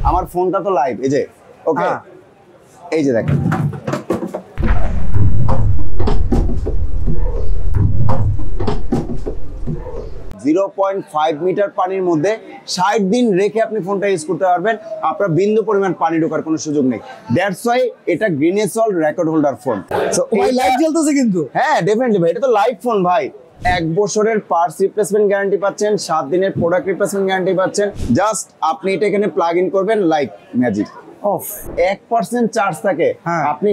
আমার ফোনটা তো লাইভ, এই যে ওকে, এই যে দেখেন মিটার পানির মধ্যে 60 দিন রেখে আপনি ফোনটা ইউজ করতে পারবেন, আপনার বিন্দু পরিমাণ পানি ঢোকার কোনো সুযোগ নেই। দ্যাটস ওয়াই এটা greenness world record holder phone. So ভাই লাইট জ্বলতেছে কিন্তু। হ্যাঁ ডেফিনেটলি ভাই, এটা তো লাইভ ফোন ভাই। 1 বছরের পার্টস রিপ্লেসমেন্ট গ্যারান্টি পাচ্ছেন, 7 দিনের প্রোডাক্ট রিপ্লেসমেন্ট গ্যারান্টি পাচ্ছেন। জাস্ট আপনি এটা এখানে প্লাগ ইন করবেন, লাইক ম্যাজিক অফ 1% চার্জ থাকে, আপনি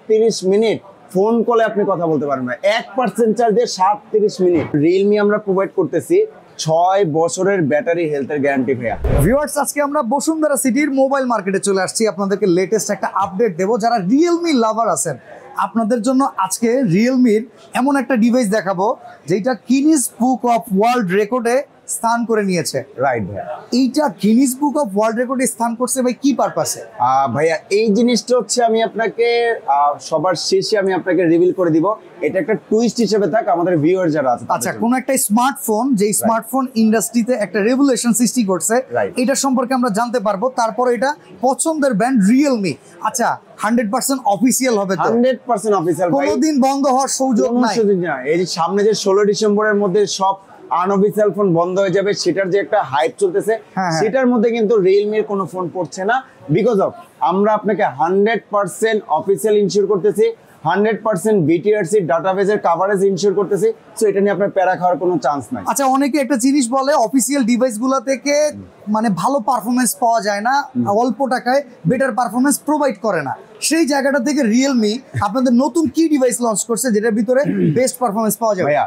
30 মিনিট ফোন কলে আপনি কথা বলতে পারবেন না। 1% চার্জ দিয়ে 30 মিনিট। রিয়েলমি আমরা প্রোভাইড করতেছি 6 বছরের ব্যাটারি হেলথের গ্যারান্টি ভাইয়া। ভিউয়ার্স, আজকে আমরা বসুন্ধরা সিটির মোবাইল মার্কেটে চলে আসছি, আপনাদেরকে লেটেস্ট একটা আপডেট দেব। যারা রিয়েলমি লাভার আছেন আপনাদের জন্য আজকে রিয়েলমির এমন একটা ডিভাইস দেখাবো যেটা গিনেস বুক অফ ওয়ার্ল্ড রেকর্ডে স্থান করে নিয়েছে। রাইট ভাইয়া, এইটা গিনেস বুক অফ ওয়ার্ল্ড রেকর্ডে স্থান করছে ভাই কি পারপাসে? ভাইয়া এই জিনিসটা হচ্ছে আমি আপনাকে সবার শেষে আমি আপনাকে রিভিল করে দিব। এটা একটা টুইস্ট হিসেবে থাক আমাদের ভিউয়ার যারা আছে। আচ্ছা, কোন একটা স্মার্টফোন যে স্মার্টফোন ইন্ডাস্ট্রিতে একটা রেভলিউশন সৃষ্টি করছে, এটা সম্পর্কে আমরা জানতে পারবো। তারপর এটা পছন্দের ব্র্যান্ড রিয়েলমি। আচ্ছা 100% অফিসিয়াল হবে তো? 100% অফিসিয়াল ভাই, কোনোদিন বন্ধ হওয়ার সুযোগ নাই। এই যে সামনে যে 16 ডিসেম্বরের মধ্যে সব আনঅফিসিয়াল ফোন বন্ধ হয়ে যাবে, সেটার যে একটা হাইপ চলতেছে, সেটার মধ্যে কিন্তু রিয়েলমির কোনো ফোন পড়ছে না। বিকজ অফ আমরা আপনাকে 100% অফিসিয়াল ইনশিওর করতেছি, 100% বিটিআরসি ডাটাবেজের কভারেজ ইনশিওর করতেছি। সো এটা নিয়ে আপনার প্যারা খাওয়ার কোনো চান্স নাই। আচ্ছা, অনেকে একটা জিনিস বলে অফিসিয়াল ডিভাইসগুলো থেকে মানে ভালো পারফরমেন্স পাওয়া যায় না, অল্প টাকায় বেটার পারফরমেন্স প্রোভাইড করে না। সেই জায়গাটা থেকে রিয়েলমি আপনাদের নতুন কি ডিভাইস লঞ্চ করছে যেটার ভিতরে বেস্ট পারফরমেন্স পাওয়া যায়? ভাইয়া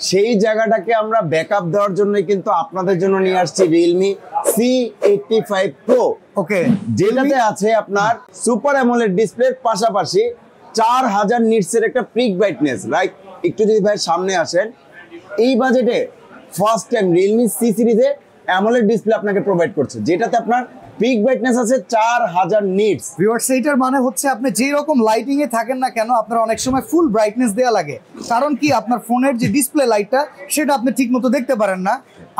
সেই জায়গাটাকে আমরা ব্যাকআপ দেওয়ার জন্য কিন্তু আপনাদের জন্য নিয়ে আসছি রিয়েলমি C85 Pro। ওকে, যেটাতে আছে আপনার সুপার অ্যামোলেড ডিসপ্লের পাশাপাশি 4000 নিটসের একটা পিক ব্রাইটনেস। রাইট, একটু যদি ভাই সামনে আসেন, এই বাজেটে ফার্স্ট টাইম রিয়েলমি C সিরিজে অ্যামোলেড ডিসপ্লে আপনাকে প্রোভাইড করছে, যেটাতে আপনার পিক ব্রাইটনেস আছে 4000 নিটস। ভিউয়ার্স, এইটার মানে হচ্ছে আপনি যে রকম লাইটিং এ থাকেন না কেন, আপনার অনেক সময় ফুল ব্রাইটনেস দেওয়া লাগে। কারণ কি, আপনার ফোনের যে ডিসপ্লে লাইটটা সেটা আপনি ঠিকমতো দেখতে পারেন না।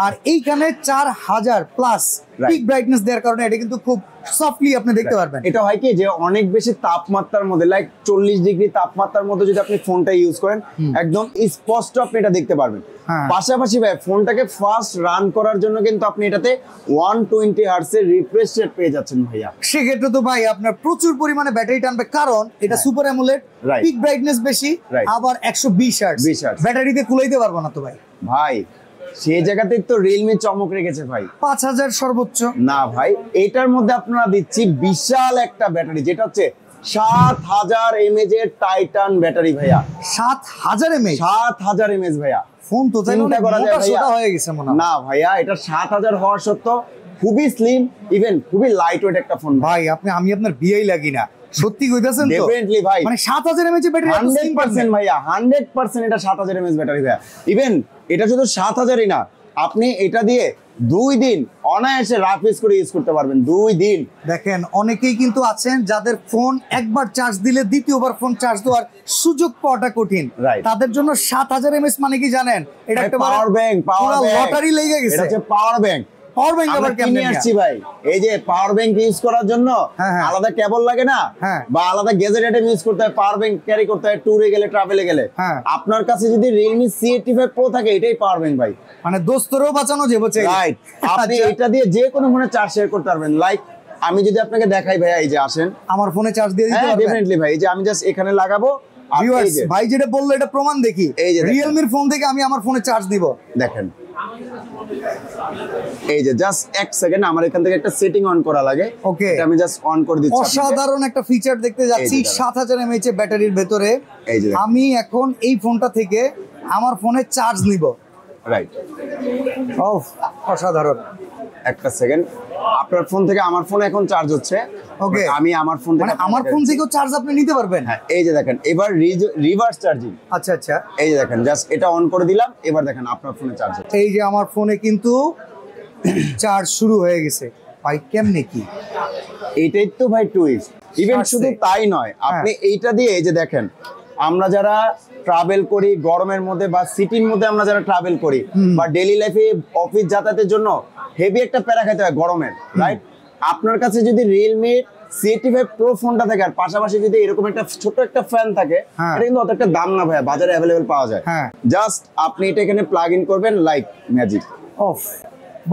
আর এইখানে 4000 প্লাস পিক ব্রাইটনেস দেওয়ার কারণে এটা কিন্তু খুব সফটলি আপনি দেখতে পারবেন। এটা হয় কি যে অনেক বেশি তাপমাত্রার মধ্যে, লাইক 40 ডিগ্রি তাপমাত্রার মধ্যে যদি আপনি ফোনটা ইউজ করেন, একদম স্পষ্ট আপনি এটা দেখতে পারবেন। পাশাপাশি ভাই ফোনটাকে ফাস্ট রান করার জন্য কিন্তু আপনি এটাতে 120 হার্টজের রিফ্রেশ রেট পেয়ে যাচ্ছেন ভাইয়া। সেক্ষেত্রে তো ভাই আপনার প্রচুর পরিমাণে ব্যাটারি টানবে, কারণ এটা সুপার অ্যামোলেড, পিক ব্রাইটনেস বেশি, আবার 120 হার্টজ। ব্যাটারিতে কুলাইতে পারবো না তো ভাই। ভাই সেই জায়গাতে তো রিয়েলমি চমক রেখেছে ভাই, 5000 সর্বোচ্চ না ভাই, এটার মধ্যে আপনারা দিচ্ছি বিশাল একটা ব্যাটারি, যেটা হচ্ছে 7000 mAh এর টাইটান ব্যাটারি ভাইয়া। 7000 mAh? 7000 mAh ভাইয়া। ফোন তো চিন্তা করা যায় ভাইয়া, হয়ে গেছে মনে হয়। না ভাইয়া, এটা 7000 হওয়ার সত্ত্বেও খুবই স্লিম, ইভেন খুবই লাইট ওয়েট একটা ফোন ভাই। আমি আপনার বিয়েই লাগি না, সত্যি কইতাছেন তো? ডেফিনেটলি ভাই, মানে 7000 mAh ব্যাটারি 100% ভাইয়া, 100% এটা 7000 mAh ব্যাটারি ভাইয়া। ইভেন এটা শুধু 7000ই না, আপনি এটা দিয়ে 2 দিন অনায়াসে রাফ ইউজ করে ইউজ করতে পারবেন। 2 দিন। দেখেন অনেকেই কিন্তু আছেন যাদের ফোন একবার চার্জ দিলে দ্বিতীয়বার ফোন চার্জ দেওয়ার সুযোগ পাওয়াটা কঠিন। তাদের জন্য 7000 mAh মানে কি জানেন? এটা একটা পাওয়ার ব্যাংক, লটারি লেগে গেছে। এটা হচ্ছে পাওয়ার ব্যাংক। পাওয়ার ব্যাংক আবার কেমনে আসছি ভাই? এই যে পাওয়ার ব্যাংক ইউজ করার জন্য আলাদা কেবল লাগে না, বা আলাদা গ্যাজেট আইটেম ইউজ করতে হয়, পাওয়ার ব্যাংক ক্যারি করতে হয় ট্যুরে গেলে, ট্রাভেলে গেলে। আপনার কাছে যদি Realme C85 Pro থাকে, এটাই পাওয়ার ব্যাংক ভাই, মানে দোস্তরও বাঁচানো যাবে। রাইট, আপনি এটা দিয়ে যে কোনো ফোনে চার্জ শেয়ার করতে পারবেন। লাইক আমি যদি আপনাকে দেখাই ভাইয়া, এই যে আসেন, আমার ফোনে চার্জ দিয়ে দিতে পারবেন। ডেফিনেটলি ভাই, এই যে আমি জাস্ট এখানে লাগাবো। ভাই যেটা বললো এটা প্রমাণ দেখি, এই যে রিয়েলমির ফোন থেকে আমি আমার ফোনে চার্জ দিব। দেখেন, এই যে জাস্ট 1 সেকেন্ড আমার এখান থেকে একটা সেটিং অন করা লাগে। ওকে, এটা আমি জাস্ট অন করে দিচ্ছি। অসাধারণ একটা ফিচার দেখতে যাচ্ছি 7000 mAh ব্যাটারির ভেতরে। আমি এখন এই ফোনটা থেকে আমার ফোনে চার্জ নিব। রাইট, অসাধারণ। একটা সেকেন্ড, আপনার ফোন থেকে আমার ফোনে এখন চার্জ হচ্ছে। ওকে, আমি আমার ফোন থেকে, মানে আমার ফোন থেকেও চার্জ আপনি নিতে পারবেন। হ্যাঁ, এই যে দেখেন এবার রিভার্স চার্জিং। আচ্ছা আচ্ছা, এই যে দেখেন জাস্ট এটা অন করে দিলাম, এবার দেখেন আপনার ফোনে চার্জ হচ্ছে। এই যে আমার ফোনে কিন্তু চার্জ শুরু হয়ে গেছে। ভাই কেমনে কি? এইটাই তো ভাই টুইস্ট। ইভেন শুধু তাই নয়, আপনি এইটা দিয়ে এই যে দেখেন, আমরা যারা ট্রাভেল করি গরমের মধ্যে বা সিটির মধ্যে, আমরা যারা ট্রাভেল করি বা ডেইলি লাইফে অফিস যাতায়াতের জন্য হেভি একটা প্যারা খেতে হয় গরমের, রাইট? আপনার কাছে যদি রিয়েলমি C85 Pro ফোনটা থাকে আর পাশাপাশি যদি এরকম একটা ছোট একটা ফ্যান থাকে, এটা কিন্তু অত একটা দাম না ভাই, বাজারে অ্যাভেলেবেল পাওয়া যায়। জাস্ট আপনি এটা এখানে প্লাগ ইন করবেন, লাইক ম্যাজিক অফ।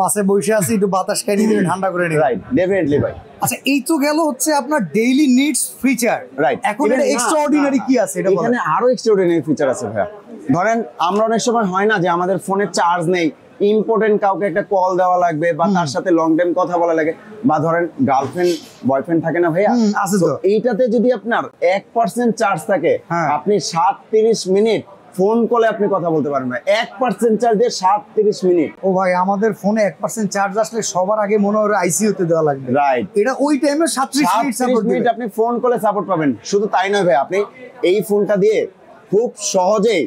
বাসে বসে আছি, একটু বাতাস খাই নিয়ে ঠান্ডা করে নিই। রাইট, ডেফিনেটলি ভাই। আচ্ছা, এই তো গেল হচ্ছে আপনার ডেইলি নিডস ফিচার। রাইট, এখন এটা এক্সট্রাঅর্ডিনারি কি আছে এটা বলেন। এখানে আরো এক্সট্রাঅর্ডিনারি ফিচার আছে ভাই। ধরেন আমরা অনেক সময় হয় না যে আমাদের ফোনে চার্জ নেই, ইম্পর্টেন্ট কাউকে একটা কল দেওয়া লাগবে বা তার সাথে লং টাইম কথা বলা লাগে, বা ধরেন গার্লফ্রেন্ড বয়ফ্রেন্ড থাকে না ভাইয়া, আছে তো। এইটাতে যদি আপনার 1% চার্জ থাকে, আপনি 30 মিনিট ফোন কলে আপনি কথা বলতে পারবেন না। 1% চার্জ দিয়ে 30 মিনিট। ও ভাই, আমাদের ফোনে 1% চার্জ আসলে সবার আগে মনে হয় আইসিইউ তে দেওয়া লাগবে। রাইট, এটা ওই টাইমে 37 মিনিট সাপোর্ট দিবে। আপনি ফোন কলে সাপোর্ট পাবেন। শুধু তাই নয় ভাই, আপনি এই ফোনটা দিয়ে খুব সহজেই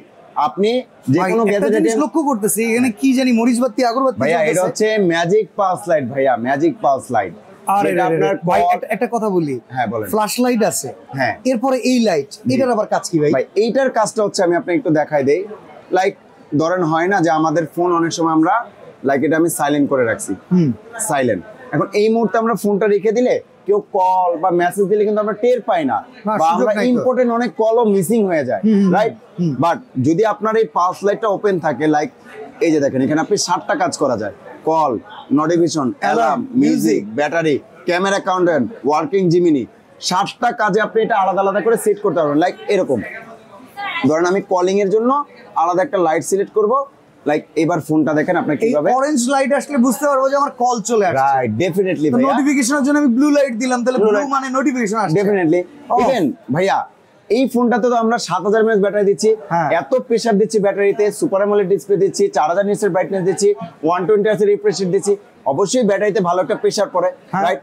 আপনি যে কোনো গ্যাজেট লক্ষ্য করতেছি, এখানে কি জানি মরিচবাতি আগরবাতি ভাইয়া, এটা হচ্ছে ম্যাজিক পালস লাইট ভাইয়া, ম্যাজিক পালস লাইট। আর আপনার ভাই একটা কথা বলি, হ্যাঁ বলেন। ফ্ল্যাশ লাইট আছে, হ্যাঁ, এরপরে এই লাইট, এটার আবার কাজ কি ভাই? ভাই এইটার কাজটা হচ্ছে, আমি আপনাকে একটু দেখাই দেই। লাইক ধরেন হয় না যে আমাদের ফোন অনেক সময় আমরা লাইক এটা আমি সাইলেন্ট করে রাখছি, সাইলেন্ট। এখন এই মুহূর্তে আমরা ফোনটা রেখে দিলে কেউ কল বা মেসেজ দিলে কিন্তু আমরা টের পাই না, বা আমরা ইম্পর্টেন্ট অনেক কলও মিসিং হয়ে যায়, রাইট? বাট যদি আপনার এই পালস লাইটটা ওপেন থাকে, লাইক এই যে দেখেন, এখানে আপনি 7টা কাজ করা যায়: call, notification, alarm, music, battery, camera counter, working Gemini. 7টা কাজে আপনি এটা আলাদা আলাদা করে সেট করতে পারবেন। লাইক এরকম ধরেন আমি কলিং এর জন্য আলাদা একটা লাইট সিলেক্ট করব, লাইক এবার ফোনটা দেখেন আপনি কিভাবে অরেঞ্জ লাইট আসলে বুঝতে পারবো যে আমার কল চলে আসছে। রাইট, ডেফিনেটলি ভাইয়া। নোটিফিকেশনের জন্য আমি ব্লু লাইট দিলাম, তাহলে ব্লু মানে নোটিফিকেশন আসছে। ডেফিনেটলি। ইভেন ভাইয়া এই ফোনটাতে তো আমরা 7000 mAh ব্যাটারি দিচ্ছি, এত প্রেসার দিচ্ছি ব্যাটারিতে, সুপার অ্যামোলেড ডিসপ্লে দিচ্ছি, 4000 নিটস এর ব্রাইটনেস দিচ্ছি, 120 Hz এর রিফ্রেশ রেট দিচ্ছি, অবশ্যই ব্যাটারিতে ভালো একটা প্রেসার পড়ে, রাইট?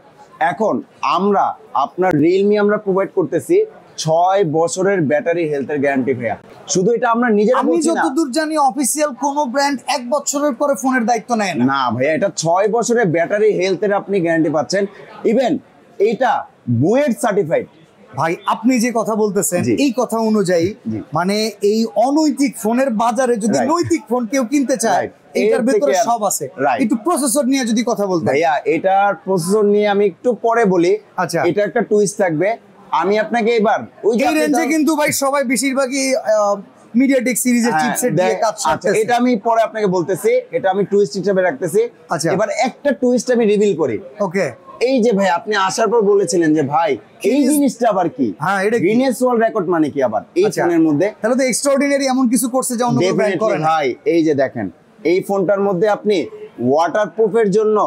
এখন আমরা আপনার রিয়েলমি আমরা প্রোভাইড করতেছি 6 বছরের ব্যাটারি হেলথের গ্যারান্টি ভাইয়া। শুধু এটা আমরা নিজেরা বলছি না, আমি যতদূর জানি অফিশিয়াল কোন ব্র্যান্ড 1 বছরের পরে ফোনের দায়িত্ব নেয় না। না ভাইয়া, এটা 6 বছরের ব্যাটারি হেলথের আপনি গ্যারান্টি পাচ্ছেন। ইভেন এইটা বুয়েট সার্টিফাইড। ভাই আপনি যে কথা বলতেছেন, এই কথা অনুযায়ী মানে এই অনৈতিক ফোনের বাজারে যদি নৈতিক ফোন কেউ কিনতে চায়, এটার ভিতরে সব আছে। একটু প্রসেসর নিয়ে যদি কথা বলতে। ভাইয়া এটার প্রসেসর নিয়ে আমি একটু পরে বলি। আচ্ছা, এটা একটা টুইস্ট থাকবে। আমি আপনাকে এবার ওই যে রেঞ্জে কিন্তু ভাই সবাই বেশিরভাগই মিডিয়াটেক সিরিজের চিপসেট দিয়ে কাজ করতেছে। এটা আমি পরে আপনাকে বলতেছি, এটা আমি টুইস্ট হিসেবে রাখতেছি। আচ্ছা, এবার একটা টুইস্ট আমি রিভিল করি। ওকে, এই যে ভাই আপনি আসার পর বলেছিলেন যে ভাই এই জিনিসটা আবার কি? হ্যাঁ, এটা গিনেস ওয়ার্ল্ড রেকর্ড মানে কি আবার এই ফোনের মধ্যে? তাহলে তো এক্সট্রাঅর্ডিনারি এমন কিছু করছে যা অন্য কোনো ব্র্যান্ড করে না। ভাই এই যে দেখেন, এই ফোনটার মধ্যে আপনি ওয়াটারপ্রুফের জন্য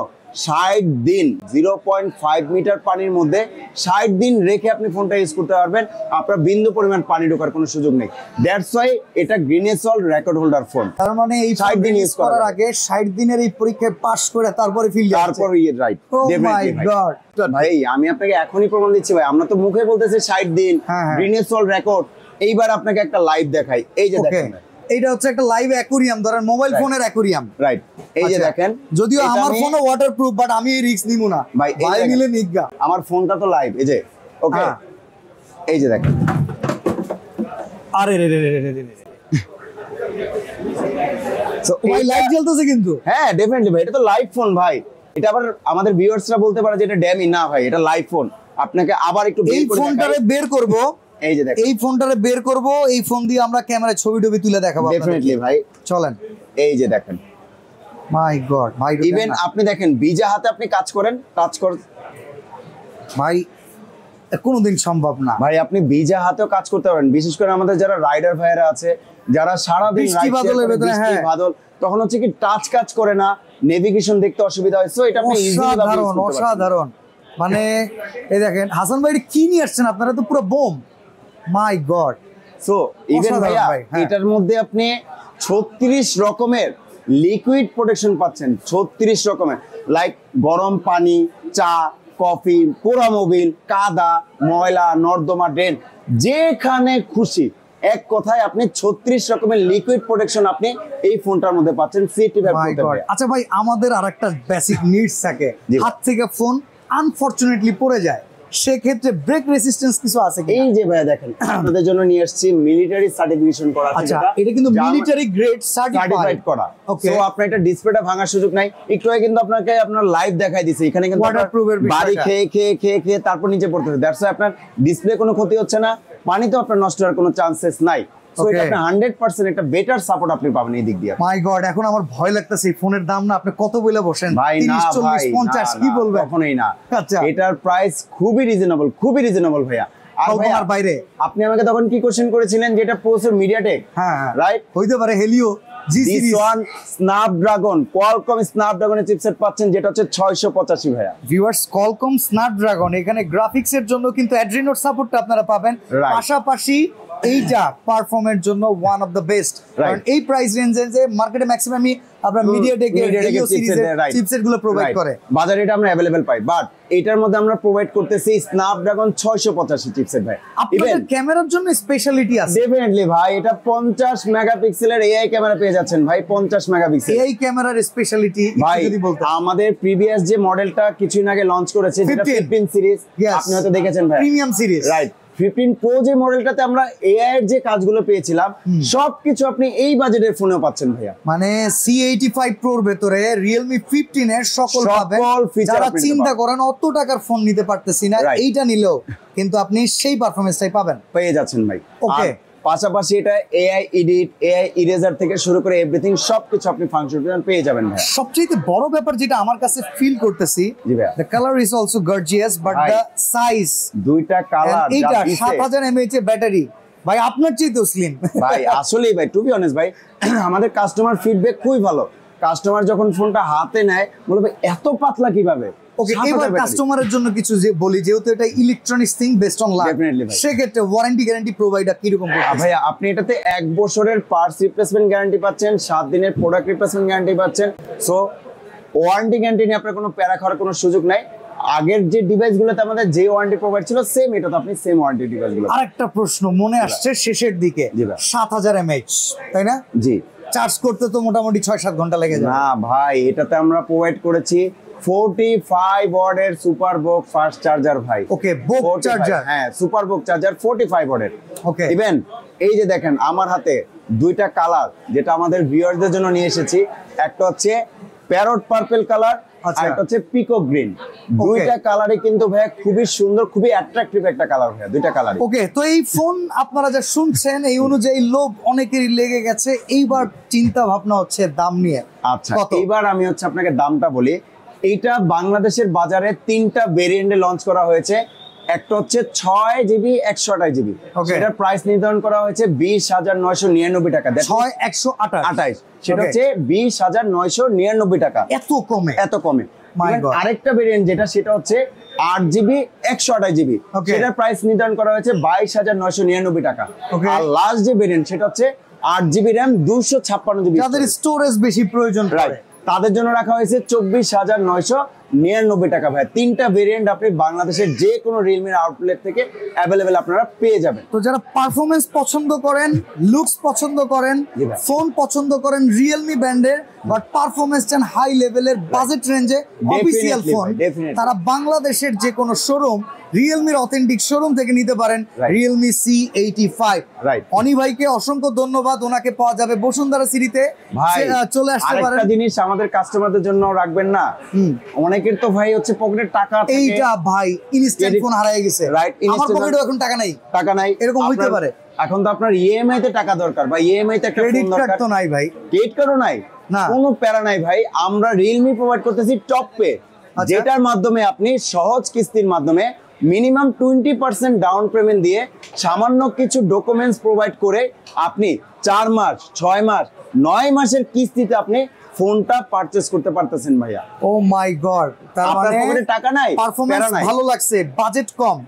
60 দিন 0.5 মিটার পানির মধ্যে 60 দিন রেখে আপনি ফোনটা ইউজ করতে পারবেন। আপনার বিন্দু পরিমাণ পানি ঢোকার কোনো সুযোগ নেই। দ্যাটস ওয়াই এটা Guinness world record holder phone. তার মানে এই 60 দিন ইউজ করার আগে 60 দিনের এই পরীক্ষায় পাস করে তারপরে ফিল তারপর রাইট, ডেফিনেটলি ভাই আমি আপনাকে এখনই প্রমাণ দিচ্ছি ভাই। আমরা তো মুখে বলতেছি 60 দিন গিনেস ওয়ার্ল্ড রেকর্ড। এইবার আপনাকে একটা লাইভ দেখাই। এই যে দেখেন, এইটা হচ্ছে একটা লাইভ অ্যাকুরিয়াম, ধরেন মোবাইল ফোনের অ্যাকুরিয়াম, রাইট? এই যে দেখেন, যদিও আমার ফোনও ওয়াটারপ্রুফ, বাট আমি এই রিস্ক নিব না ভাই। নিলে নিগা, আমার ফোনটা তো লাইভ। এই যে ওকে, এই যে দেখেন, আরে রে রে রে রে রে, সো ভাই লাইট জ্বলতেছে কিন্তু। হ্যাঁ ডেফিনেটলি ভাই, এটা তো লাইভ ফোন ভাই। এটা আবার আমাদের ভিউয়ার্সরা বলতে পারে যে এটা ড্যামি। না ভাই, এটা লাইভ ফোন। আপনাকে আবার একটু এই ফোনটারে বের করব, এই যে দেখেন, এই ফোনটারে বের করব, এই ফোন দিয়ে আমরা ক্যামেরায় ছবি টবি তুলে দেখাবো। ডেফিনেটলি ভাই, চলেন। এই যে দেখেন, মাই গড ভাই, ইভেন আপনি দেখেন ভিজা হাতে আপনি কাজ করেন, টাচ করেন ভাই, কোনোদিন সম্ভব না ভাই। আপনি ভিজা হাতেও কাজ করতে পারেন। বিশেষ করে আমাদের যারা রাইডার ভাইরা আছে, যারা সারাদিন বৃষ্টি বাদলের ভেতরে, হ্যাঁ বাদল, তখন হচ্ছে কি টাচ কাজ করে না, নেভিগেশন দেখতে অসুবিধা হয়। সো এটা আপনি ইজিলি ভাবে ইউজ করতে পারেন। অসাধারণ। মানে এই দেখেন হাসান ভাই, কি নিয়ে আসছেন আপনারা? তো পুরো বোম। মাই গড। সো ইভেন ভাইয়া এটার মধ্যে আপনি 36 রকমের লিকুইড প্রোটেকশন পাচ্ছেন। 36 রকমের, লাইক গরম পানি, চা, কফি, পোড়া মোবিল, কাদা, ময়লা, নর্দমা, ড্রেন, যেখানে খুশি এক কথায় আপনি 36 রকমের লিকুইড প্রোটেকশন আপনি এই ফোনটার মধ্যে পাচ্ছেন। আচ্ছা ভাই, আমাদের আরেকটা বেসিক নিডস থাকে, হাত থেকে ফোন আনফরচুনেটলি পড়ে যায়, সেক্ষেত্রে ব্রেক রেসিস্ট্যান্স কিছু আছে কি? এই যে ভাইয়া দেখেন আপনাদের জন্য নিয়ে আসছি মিলিটারি সার্টিফিকেশন করা আছে, আচ্ছা এটা কিন্তু মিলিটারি গ্রেড সার্টিফাইড করা। সো আপনার এটা ডিসপ্লেটা ভাঙার সুযোগ নাই। একটু আগে কিন্তু আপনাকে আপনার লাইভ দেখাই দিয়েছে, এখানে কিন্তু ওয়াটারপ্রুফের বাড়ি খেয়ে তারপর নিচে পড়তেছে, দ্যাটস ওয়াই আপনার ডিসপ্লে কোনো ক্ষতি হচ্ছে না, পানিতেও আপনার নষ্ট হওয়ার কোনো চান্সেস নাই। সো এটা আপনি 100% একটা বেটার সাপোর্ট আপনি পাবেন এই দিক দিয়ে। মাই গড, এখন আমার ভয় লাগতেছে এই ফোনের দাম না আপনি কত বলে বসেন, ভাই না 30 40 50 কি বলবেন? কখনোই না। আচ্ছা এটার প্রাইস খুবই রিজনেবল ভাইয়া। আর ভাইয়া বাইরে আপনি আমাকে তখন কি কোশ্চেন করেছিলেন যে এটা প্রসেসর মিডিয়াটেক, হ্যাঁ রাইট, হইতে পারে Helio G series Snapdragon Qualcomm স্ন্যাপড্রাগনের চিপসেট পাচ্ছেন যেটা হচ্ছে 685 ভাইয়া। ভিউয়ার্স কোয়ালকম স্ন্যাপড্রাগন, এখানে গ্রাফিক্স এর জন্য কিন্তু অ্যাড্রিনোর সাপোর্টটা আপনারা পাবেন, পাশাপাশি এইটা পারফরম্যান্স জন্য ওয়ান অফ দ্য বেস্ট। কারণ এই প্রাইস রেঞ্জে যে মার্কেটে ম্যাক্সিমাম আপনারা মিডিয়াটেকের হেলিও সিরিজের চিপসেট গুলো প্রোভাইড করে, বাজারে এটা আমরা अवेलेबल পাই, বাট এটার মধ্যে আমরা প্রোভাইড করতেছি স্ন্যাপড্রাগন 685 চিপসেট ভাই। আপনাদের ক্যামেরার জন্য স্পেশালিটি আছে ডেফিনেটলি ভাই, এটা 50 মেগাপিক্সেলের এআই ক্যামেরা পেয়ে যাচ্ছেন ভাই, 50 মেগাপিক্সেল এআই ক্যামেরার স্পেশালিটি যদি বলতে। আমাদের প্রিভিয়াস যে মডেলটা কিছুদিন আগে লঞ্চ করেছে যেটা 15 সিরিজ, আপনি হয়তো দেখেছেন ভাই, প্রিমিয়াম সিরিজ, রাইট। 15 প্রো যে মডেলটাতে আমরা এআই এর যে কাজগুলো পেয়েছিলাম সবকিছু আপনি এই বাজেটের ফোনেও পাচ্ছেন ভাইয়া। মানে C85 প্রোর ভেতরে Realme 15 এর সকল পাবেন, যারা চিন্তা করেন অত টাকার ফোন নিতে পারতেছি না, এইটা নিলেও কিন্তু আপনি সেই পারফরম্যান্সটাই পাবেন, পেয়ে যাচ্ছেন ভাই। ওকে, পাশাপাশি এটা এআই এডিট, এআই ইরেজার থেকে শুরু করে এভরিথিং সবকিছু আপনি ফাংশন পেয়ে যাবেন ভাই। সবচেয়ে বড় ব্যাপার যেটা আমার কাছে ফিল করতেছি, the color is also gorgeous but the size, দুইটা কালার, এইটা 7000 mAh এর ব্যাটারি ভাই, আপনার চেয়ে তো স্লিম ভাই। আসলেই ভাই, টু বি অনেস্ট ভাই, আমাদের কাস্টমার ফিডব্যাক খুবই ভালো। কাস্টমার যখন ফোনটা হাতে নেয় বলবে এত পাতলা কিভাবে। ওকে, এবার কাস্টমারের জন্য কিছু যে বলি, যেহেতু এটা electronics thing based on life, সেক্ষেত্রে ওয়ারেন্টি গ্যারান্টি প্রোভাইডার কি রকম করতে? ভাইয়া আপনি এটাতে 1 বছরের পার্টস রিপ্লেসমেন্ট গ্যারান্টি পাচ্ছেন, 7 দিনের প্রোডাক্ট রিপ্লেসমেন্ট গ্যারান্টি পাচ্ছেন। সো ওয়ারেন্টি গ্যারান্টি নিয়ে আপনার কোনো প্যারা খাওয়ার কোনো সুযোগ নাই। আগের যে ডিভাইসগুলোতে আমাদের যে ওয়ারেন্টি প্রোভাইড ছিল সেম এটা তো আপনি সেম ওয়ারেন্টি ডিভাইসগুলো। আরেকটা প্রশ্ন মনে আসছে শেষের দিকে, 7000 mAh তাই না? জি, চার্জ করতে তো মোটামুটি 6-7 ঘন্টা লেগে যায়। না ভাই, এটাতে আমরা প্রোভাইড করেছি 45 ওয়াটের সুপার বোক ফাস্ট চার্জার ভাই। ওকে, বোক চার্জার, হ্যাঁ সুপার বোক চার্জার 45 ওয়াটের। ওকে, ইভেন এই যে দেখেন আমার হাতে দুইটা কালার যেটা আমাদের ভিউয়ারদের জন্য নিয়ে এসেছি, একটা হচ্ছে প্যারট পার্পল কালার, আর একটা হচ্ছে পিকক গ্রিন। দুইটা কালারই কিন্তু ভাই খুবই সুন্দর, খুবই অ্যাট্রাকটিভ একটা কালার ভাই, দুইটা কালার। ওকে, তো এই ফোন আপনারা যা শুনছেন এই অনুযায়ী লোভ অনেকেরই লেগে গেছে, এইবার চিন্তা ভাবনা হচ্ছে দাম নিয়ে। আচ্ছা, এইবার আমি হচ্ছে আপনাকে দামটা বলি। এইটা বাংলাদেশের বাজারে 3টা ভেরিয়েন্টে লঞ্চ করা হয়েছে। একটা হচ্ছে 6GB 128GB, সেটার প্রাইস নির্ধারণ করা হয়েছে 20,999 টাকা। 6128, সেটা হচ্ছে 20,999 টাকা। এত কমে? এত কমে। আরেকটা ভেরিয়েন্ট যেটা, সেটা হচ্ছে 8GB 128GB, সেটার প্রাইস নির্ধারণ করা হয়েছে 22,999 টাকা। আর লাস্ট যে ভেরিয়েন্ট সেটা হচ্ছে 8GB RAM 256GB, যাদের স্টোরেজ বেশি প্রয়োজন পড়ে তাদের জন্য রাখা হয়েছে 24,999 টাকা ভাই। 3টা ভেরিয়েন্ট আপনি বাংলাদেশের যে কোনো রিয়েলমির আউটলেট থেকে অ্যাভেলেবেল আপনারা পেয়ে যাবেন। তো যারা পারফরমেন্স পছন্দ করেন, লুকস পছন্দ করেন, ফোন পছন্দ করেন রিয়েলমি ব্র্যান্ডের, বাট পারফরমেন্স চান হাই লেভেলের বাজেট রেঞ্জে অফিসিয়াল ফোন, তারা বাংলাদেশের যে কোনো শোরুম, রিয়েলমির অথেন্টিক শোরুম থেকে নিতে পারেন রিয়েলমি C85। অনি ভাইকে অসংখ্য ধন্যবাদ, ওনাকে পাওয়া যাবে বসুন্ধরা সিটিতে, চলে আসতে পারেন। আরেকটা জিনিস আমাদের কাস্টমারদের জন্য রাখবেন না, অনেকের তো ভাই হচ্ছে পকেটে টাকা থাকে, এইটা ভাই ইনস্ট্যান্ট ফোন হারিয়ে গেছে, আমার পকেটে এখন টাকা নাই, এরকম হইতে পারে। এখন তো আপনার ইএমআই তে টাকা দরকার বা ইএমআই তে একটা ক্রেডিট কার্ড তো নাই ভাই, ক্রেডিট কার্ডও নাই, কোনো প্যারা নাই ভাই। আমরা রিয়েলমি প্রোভাইড করতেছি টপ পে, যেটার মাধ্যমে আপনি সহজ কিস্তির মাধ্যমে মিনিমাম 20% ডাউন পেমেন্ট দিয়ে সামান্য কিছু ডকুমেন্টস প্রোভাইড করে আপনি 4 মাস 6 মাস 9 মাসের কিস্তিতে আপনি ফোনটা পারচেজ করতে পারতেছেন ভাইয়া। ও মাই গড, তার মানে টাকা নাই, পারফরম্যান্স ভালো লাগছে, বাজেট কম,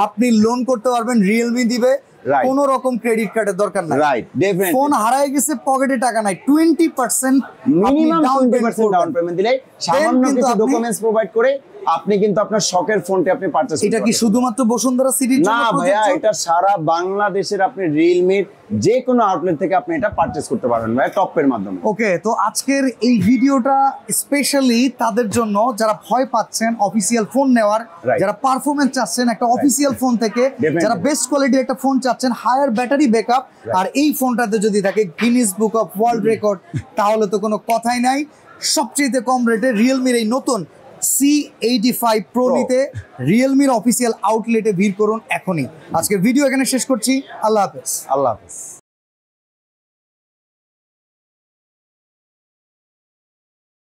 আপনি লোন করতে পারবেন, রিয়েলমি দিবে, কোনো রকম ক্রেডিট কার্ডের দরকার নাই। Right, definitely. ফোন হারায় গেছে, পকেটে টাকা নাই, 20% মিনিমাম 20% ডাউন পেমেন্ট দিলে সামান্য কিছু ডকুমেন্টস প্রোভাইড করে আপনি কিন্তু আপনার শখের ফোনটি আপনি পারচেজ করতে এটা কি পারবেন। শুধুমাত্র বসুন্ধরা সিটির না জন্য ভাইয়া, প্রযোজ্য? এটা সারা বাংলাদেশের আপনি রিয়েলমির যে কোনো আউটলেট থেকে আপনি এটা পারচেজ করতে পারবেন ভাইয়া, টপের মাধ্যমে। ওকে, তো আজকের এই ভিডিওটা স্পেশালি তাদের জন্য যারা ভয় পাচ্ছেন অফিসিয়াল ফোন নেওয়ার, Right. যারা পারফরমেন্স চাচ্ছেন একটা অফিসিয়াল ফোন থেকে, Definitely. যারা বেস্ট কোয়ালিটির একটা ফোন চাচ্ছেন, হায়ার ব্যাটারি ব্যাকআপ, আর এই ফোনটাতে যদি থাকে Guinness book of world record, তাহলে তো কোনো কথাই নাই। সবচেয়ে কম রেটে রিয়েলমির এই নতুন C85 Pro নিতে রিয়েলমির অফিসিয়াল আউটলেটে ভিড় করুন এখনই। আজকের ভিডিও এখানে শেষ করছি। আল্লাহ হাফেজ। আল্লাহ হাফেজ।